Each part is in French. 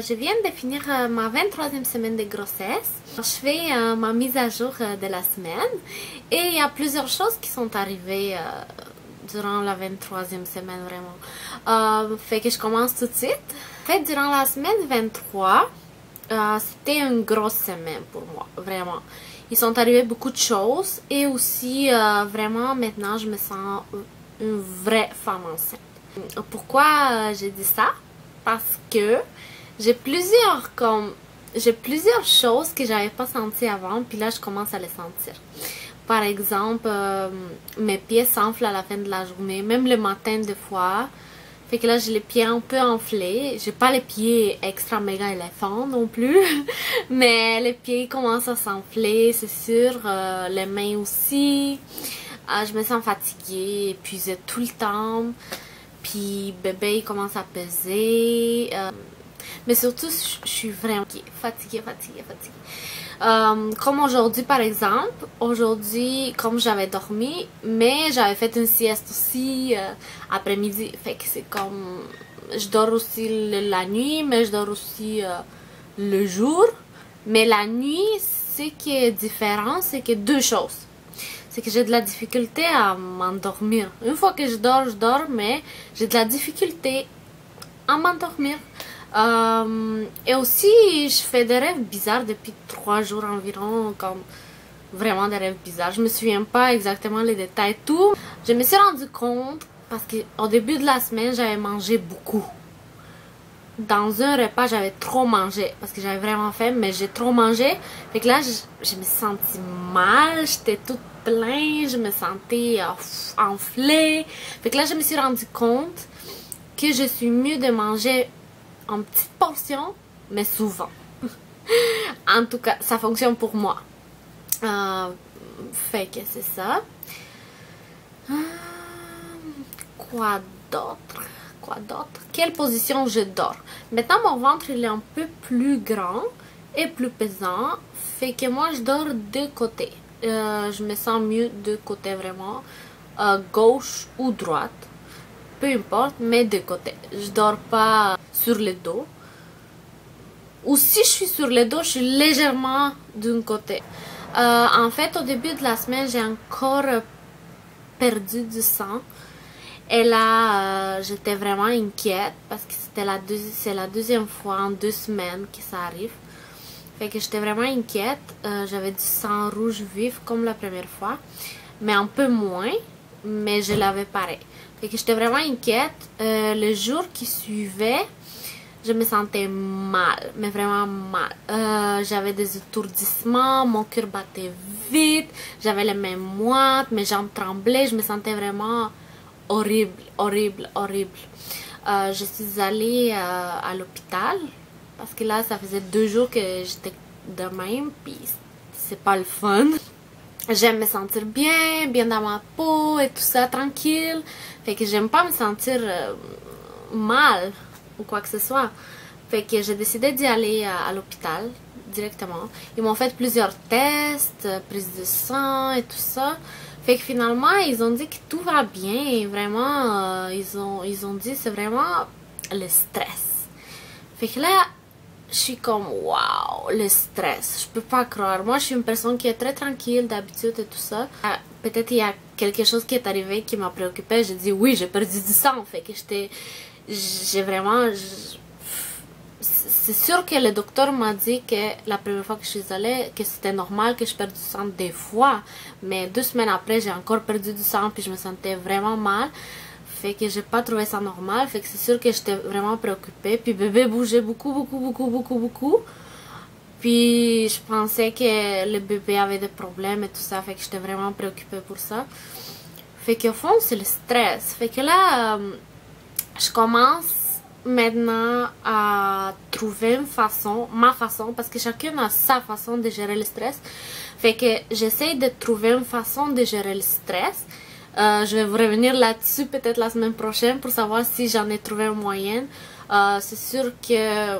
je viens de finir ma 23e semaine de grossesse. Je fais ma mise à jour de la semaine et il y a plusieurs choses qui sont arrivées durant la 23e semaine vraiment. Fait que je commence tout de suite. En fait, durant la semaine 23, c'était une grosse semaine pour moi, vraiment. Il sont arrivés beaucoup de choses et aussi vraiment maintenant je me sens une vraie femme enceinte. Pourquoi j'ai dit ça? Parce que j'ai plusieurs choses que j'avais pas senties avant, puis là je commence à les sentir. Par exemple, mes pieds s'enflent à la fin de la journée, même le matin des fois. Fait que là j'ai les pieds un peu enflés. J'ai pas les pieds extra méga éléphants non plus, mais les pieds commencent à s'enfler, c'est sûr. Les mains aussi. Je me sens fatiguée, épuisée tout le temps. Puis bébé il commence à peser. Mais surtout, je suis vraiment fatiguée. Comme aujourd'hui par exemple. Aujourd'hui, comme j'avais dormi, mais j'avais fait une sieste aussi après-midi. Fait que c'est comme... Je dors aussi la nuit, mais je dors aussi le jour. Mais la nuit, ce qui est différent, c'est que deux choses. C'est que j'ai de la difficulté à m'endormir. Une fois que je dors, mais j'ai de la difficulté à m'endormir. Et aussi, je fais des rêves bizarres depuis 3 jours environ, comme vraiment des rêves bizarres. Je me souviens pas exactement les détails, tout. Je me suis rendu compte parce qu'au début de la semaine, j'avais mangé beaucoup. Dans un repas, j'avais trop mangé parce que j'avais vraiment faim, mais j'ai trop mangé. Fait que là, je me sentis mal, j'étais toute pleine, je me sentais enflée. Fait que là, je me suis rendu compte que je suis mieux de manger en petites portions, mais souvent. En tout cas, ça fonctionne pour moi. Fait que c'est ça. Quoi d'autre? Quelle position je dors? Maintenant, mon ventre il est un peu plus grand et plus pesant. Fait que moi, je dors de côté. Je me sens mieux de côté vraiment. Gauche ou droite. Peu importe, mais de côté. Je dors pas sur le dos. Ou si je suis sur le dos, je suis légèrement d'un côté. En fait, au début de la semaine, j'ai encore perdu du sang. Et là, j'étais vraiment inquiète parce que c'est la deuxième fois en 2 semaines que ça arrive. Fait que j'étais vraiment inquiète. J'avais du sang rouge vif comme la première fois, mais un peu moins, mais je l'avais pareil. Fait que j'étais vraiment inquiète. Le jour qui suivait, je me sentais mal, mais vraiment mal. J'avais des étourdissements, mon cœur battait vite, j'avais les mains moites, mes jambes tremblaient, je me sentais vraiment horrible. Je suis allée à l'hôpital parce que là, ça faisait 2 jours que j'étais de même, puis c'est pas le fun. J'aime me sentir bien dans ma peau et tout ça, tranquille. Fait que j'aime pas me sentir mal ou quoi que ce soit. Fait que j'ai décidé d'y aller à l'hôpital directement. Ils m'ont fait plusieurs tests, prise de sang et tout ça. Fait que finalement, ils ont dit que tout va bien. Vraiment, ils ont dit c'est vraiment le stress. Fait que là, je suis comme waouh, le stress. Je peux pas croire. Moi, je suis une personne qui est très tranquille d'habitude et tout ça. Peut-être il y a quelque chose qui est arrivé qui m'a préoccupée. J'ai dit oui, j'ai perdu du sang. Fait que j'ai vraiment... C'est sûr que le docteur m'a dit que la première fois que je suis allée, que c'était normal que je perde du sang des fois. Mais 2 semaines après, j'ai encore perdu du sang puis je me sentais vraiment mal. Fait que j'ai pas trouvé ça normal. Fait que c'est sûr que j'étais vraiment préoccupée. Puis bébé bougeait beaucoup. Puis je pensais que le bébé avait des problèmes et tout ça. Fait que j'étais vraiment préoccupée pour ça. Fait qu'au fond, c'est le stress. Fait que là, je commence maintenant à trouver une façon, ma façon, parce que chacun a sa façon de gérer le stress. Fait que j'essaie de trouver une façon de gérer le stress. Je vais vous revenir là-dessus peut-être la semaine prochaine pour savoir si j'en ai trouvé un moyen. C'est sûr que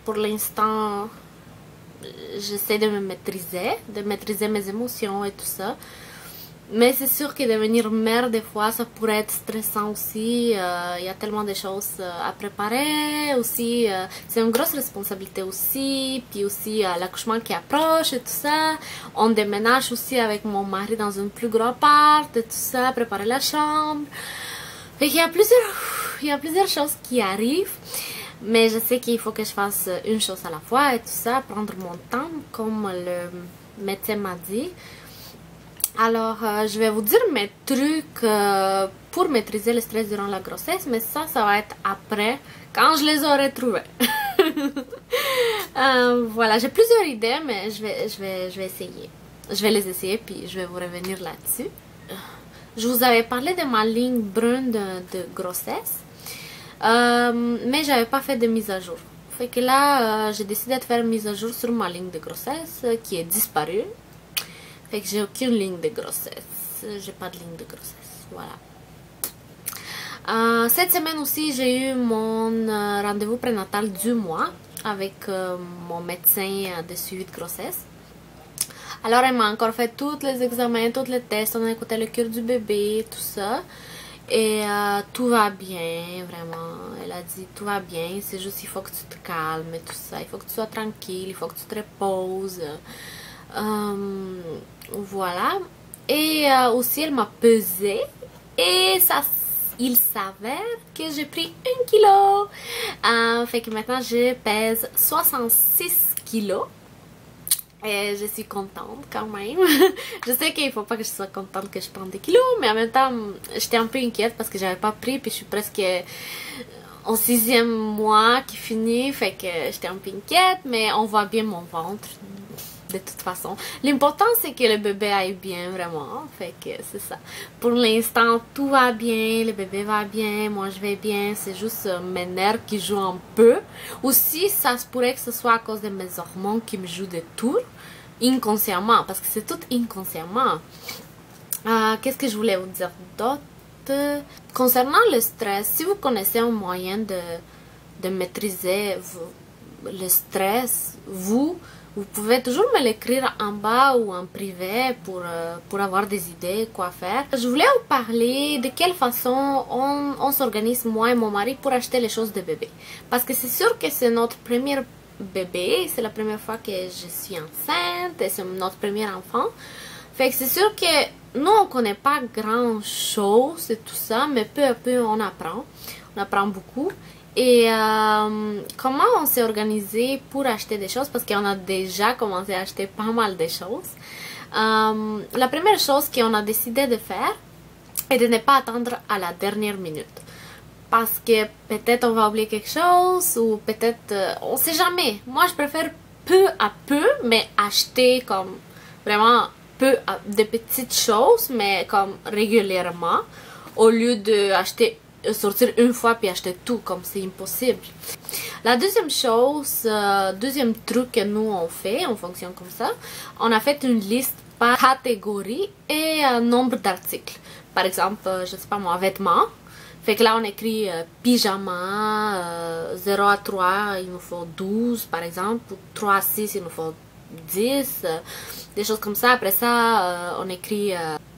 pour l'instant, j'essaie de me maîtriser, mes émotions et tout ça. Mais c'est sûr que devenir mère, des fois, ça pourrait être stressant aussi. Il y a tellement de choses à préparer. Aussi, c'est une grosse responsabilité aussi. Puis aussi, l'accouchement qui approche et tout ça. On déménage aussi avec mon mari dans un plus grand appart et tout ça. Préparer la chambre. Fait qu'il y a plusieurs choses qui arrivent. Mais je sais qu'il faut que je fasse une chose à la fois et tout ça. Prendre mon temps, comme le médecin m'a dit. Alors, je vais vous dire mes trucs pour maîtriser le stress durant la grossesse, mais ça va être après, quand je les aurai trouvés. Voilà, j'ai plusieurs idées, mais je vais essayer. Je vais les essayer, puis je vais vous revenir là-dessus. Je vous avais parlé de ma ligne brune de grossesse, mais j'avais pas fait de mise à jour. Fait que là, j'ai décidé de faire une mise à jour sur ma ligne de grossesse, qui est disparue. Fait que j'ai aucune ligne de grossesse. J'ai pas de ligne de grossesse. Voilà. Cette semaine aussi, j'ai eu mon rendez-vous prénatal du mois avec mon médecin de suivi de grossesse. Alors, elle m'a encore fait tous les examens, tous les tests. On a écouté le cœur du bébé, tout ça. Et tout va bien, vraiment. Elle a dit tout va bien. C'est juste il faut que tu te calmes et tout ça. Il faut que tu sois tranquille. Il faut que tu te reposes. Voilà. Et aussi elle m'a pesé et ça, il s'avère que j'ai pris 1 kilo. Fait que maintenant je pèse 66 kilos. Et je suis contente quand même. Je sais qu'il faut pas que je sois contente que je prenne des kilos, mais en même temps j'étais un peu inquiète parce que j'avais pas pris, puis je suis presque au 6e mois qui finit, fait que j'étais un peu inquiète, mais on voit bien mon ventre. De toute façon, l'important c'est que le bébé aille bien, vraiment. Fait que c'est ça. Pour l'instant, tout va bien, le bébé va bien, moi je vais bien. C'est juste mes nerfs qui jouent un peu. Aussi, ça se pourrait que ce soit à cause de mes hormones qui me jouent des tours inconsciemment, parce que c'est tout inconsciemment. Qu'est-ce que je voulais vous dire d'autre? Concernant le stress, si vous connaissez un moyen de maîtriser le stress, vous pouvez toujours me l'écrire en bas ou en privé pour avoir des idées, quoi faire. Je voulais vous parler de quelle façon on s'organise, moi et mon mari, pour acheter les choses de bébé. Parce que c'est sûr que c'est notre premier bébé, c'est la première fois que je suis enceinte, et c'est notre premier enfant. Fait que c'est sûr que nous, on connaît pas grand chose et tout ça, mais peu à peu, on apprend beaucoup. Et comment on s'est organisé pour acheter des choses, parce qu'on a déjà commencé à acheter pas mal de choses. La première chose qu'on a décidé de faire est de ne pas attendre à la dernière minute. Parce que peut-être on va oublier quelque chose, ou peut-être, on sait jamais. Moi je préfère peu à peu, mais acheter comme vraiment de petites choses, mais comme régulièrement, au lieu d'acheter sortir une fois puis acheter tout, comme c'est impossible. La deuxième chose, deuxième truc que nous on fait, on fonctionne comme ça, on a fait une liste par catégorie et nombre d'articles. Par exemple, je sais pas moi, vêtements. Fait que là on écrit pyjama, 0 à 3 il nous faut 12 par exemple, 3 à 6 il nous faut 10, des choses comme ça. Après ça on écrit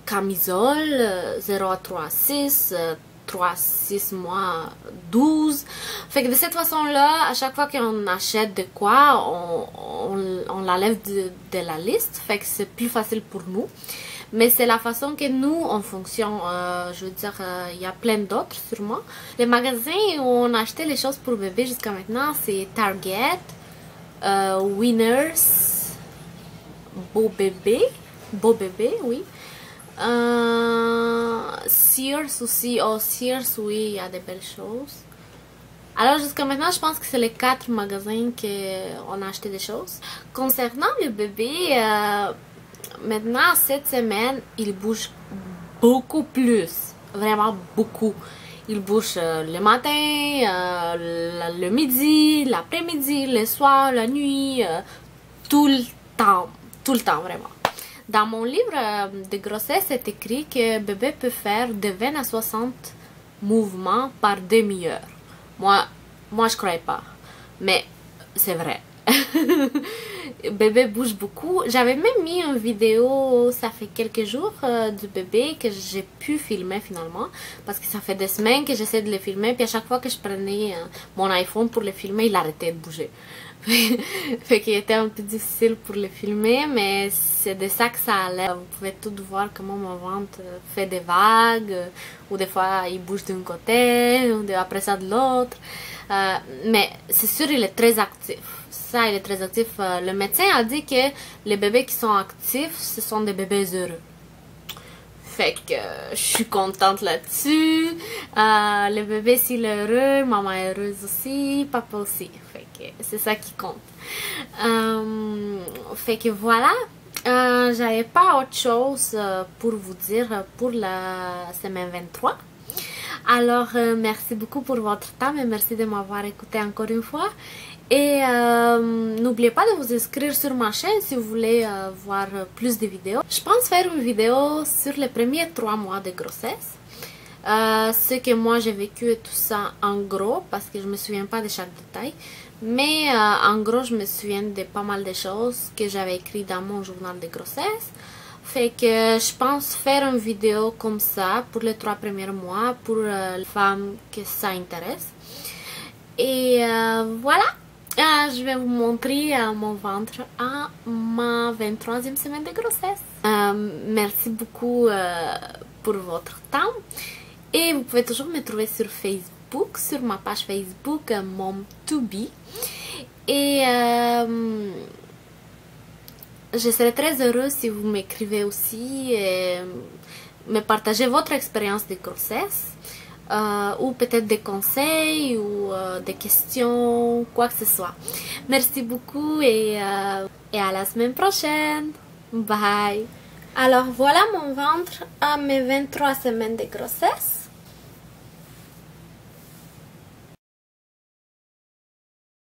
camisole, 0 à 3 à 6, 3, 6 mois, 12. Fait que de cette façon-là, à chaque fois qu'on achète de quoi, on l'enlève de la liste. Fait que c'est plus facile pour nous. Mais c'est la façon que nous, on fonctionne. Je veux dire, il y a plein d'autres sûrement. Les magasins où on a acheté les choses pour bébé jusqu'à maintenant, c'est Target, Winners, Beau Bébé, oui. Sears aussi, Sears, oui, il y a des belles choses. Alors jusqu'à maintenant, je pense que c'est les 4 magasins qu'on a acheté des choses. Concernant le bébé, maintenant, cette semaine, il bouge beaucoup plus, vraiment beaucoup. Il bouge le matin, le midi, l'après-midi, le soir, la nuit, tout le temps vraiment. Dans mon livre de grossesse, c'est écrit que bébé peut faire de 20 à 60 mouvements par demi-heure. Moi je croyais pas, mais c'est vrai. bébé bouge beaucoup. J'avais même mis une vidéo, ça fait quelques jours, du bébé que j'ai pu filmer finalement. Parce que ça fait des semaines que j'essaie de le filmer. Puis à chaque fois que je prenais mon iPhone pour le filmer, il arrêtait de bouger. Fait qu'il était un peu difficile pour le filmer, mais c'est de ça que ça allait. Vous pouvez tout voir comment mon ventre fait des vagues, ou des fois il bouge d'un côté, ou après ça de l'autre. Mais c'est sûr, il est très actif. Ça, il est très actif. Le médecin a dit que les bébés qui sont actifs, ce sont des bébés heureux. Fait que je suis contente là-dessus. Le bébé, s'il est heureux, maman est heureuse aussi, papa aussi. Fait que c'est ça qui compte. Fait que voilà. J'avais pas autre chose pour vous dire pour la semaine 23. Alors, merci beaucoup pour votre temps et merci de m'avoir écouté encore une fois. Et n'oubliez pas de vous inscrire sur ma chaîne si vous voulez voir plus de vidéos. Je pense faire une vidéo sur les premiers 3 mois de grossesse. Ce que moi j'ai vécu et tout ça en gros, parce que je me souviens pas de chaque détail. Mais en gros, je me souviens de pas mal de choses que j'avais écrites dans mon journal de grossesse. Fait que je pense faire une vidéo comme ça pour les 3 premiers mois pour les femmes que ça intéresse. Et voilà. Je vais vous montrer mon ventre à ma 23e semaine de grossesse. Merci beaucoup pour votre temps. Et vous pouvez toujours me trouver sur Facebook, sur ma page Facebook Mom2Be. Et je serais très heureuse si vous m'écrivez aussi et me partagez votre expérience de grossesse. Ou peut-être des conseils ou des questions, quoi que ce soit. Merci beaucoup et à la semaine prochaine. Bye. Alors voilà mon ventre à mes 23 semaines de grossesse.